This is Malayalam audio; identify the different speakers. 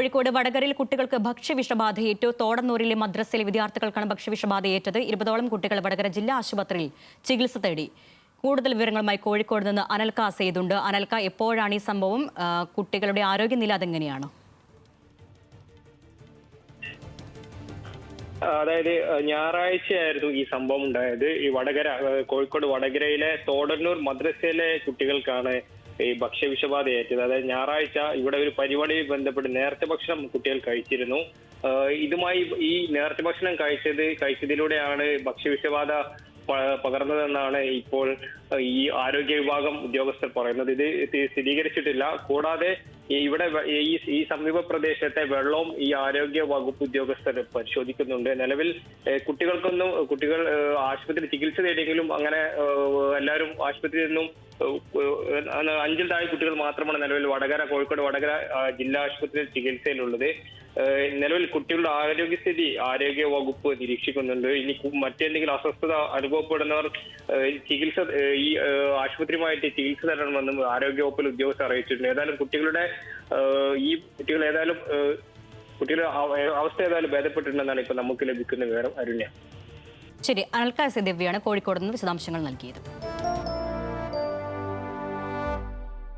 Speaker 1: കോഴിക്കോട് വടകരയിൽ കുട്ടികൾക്ക് ഭക്ഷ്യവിഷബാധയേറ്റു. തോടന്നൂരിലെ മദ്രസയിലെ വിദ്യാർത്ഥികൾക്കാണ് ഭക്ഷ്യവിഷബാധയേറ്റത്. 20ഓളം കുട്ടികൾ വടകര ജില്ലാ ആശുപത്രിയിൽ ചികിത്സ തേടി. കൂടുതൽ വിവരങ്ങളുമായി കോഴിക്കോട് നിന്ന് അനൽക സെയ്തുണ്ട്. അനൽക, എപ്പോഴാണ് ഈ സംഭവം? കുട്ടികളുടെ ആരോഗ്യനില അതെങ്ങനെയാണ്?
Speaker 2: അതായത് ഞായറാഴ്ചയായിരുന്നു ഈ സംഭവം ഉണ്ടായത്. ഈ കോഴിക്കോട് വടകരയിലെ തോടന്നൂർ മദ്രസയിലെ കുട്ടികൾക്കാണ് ഈ ഭക്ഷ്യവിഷബാധ ഏറ്റത്. അതായത് ഞായറാഴ്ച ഇവിടെ ഒരു പരിപാടിയിൽ ബന്ധപ്പെട്ട് നേരത്തെ ഭക്ഷണം കുട്ടികൾ കഴിച്ചിരുന്നു. ഇതുമായി ഈ നേരത്തെ ഭക്ഷണം കഴിച്ചതിലൂടെയാണ് ഭക്ഷ്യവിഷബാധ പകർന്നതെന്നാണ് ഇപ്പോൾ ഈ ആരോഗ്യ വിഭാഗം ഉദ്യോഗസ്ഥർ പറയുന്നത്. ഇത് സ്ഥിരീകരിച്ചിട്ടില്ല. കൂടാതെ ഇവിടെ ഈ സമീപ പ്രദേശത്തെ വെള്ളവും ഈ ആരോഗ്യ വകുപ്പ് ഉദ്യോഗസ്ഥർ പരിശോധിക്കുന്നുണ്ട്. നിലവിൽ കുട്ടികൾ ആശുപത്രി ചികിത്സ തേടിയെങ്കിലും അങ്ങനെ എല്ലാവരും ആശുപത്രിയിൽ നിന്നും 5ൽ താഴെ കുട്ടികൾ മാത്രമാണ് നിലവിൽ കോഴിക്കോട് വടകര ജില്ലാ ആശുപത്രിയിൽ ചികിത്സയിലുള്ളത്. നിലവിൽ കുട്ടികളുടെ ആരോഗ്യ വകുപ്പ് നിരീക്ഷിക്കുന്നുണ്ട്. ഇനി മറ്റെന്തെങ്കിലും അസ്വസ്ഥത അനുഭവപ്പെടുന്നവർ ഈ ആശുപത്രിയുമായിട്ട് ചികിത്സ തരണമെന്നും ആരോഗ്യ വകുപ്പിൽ ഉദ്യോഗസ്ഥർ അറിയിച്ചിട്ടുണ്ട്. ഏതായാലും കുട്ടികളുടെ അവസ്ഥ ഏതായാലും ഭേദപ്പെട്ടിട്ടുണ്ടെന്നാണ് ഇപ്പൊ നമുക്ക് ലഭിക്കുന്ന വിവരം. അരുണ്യ.
Speaker 1: ശരി, അനൽക സെയ്ദ് കോഴിക്കോട് നിന്ന് വിശദാംശങ്ങൾ നൽകിയത്.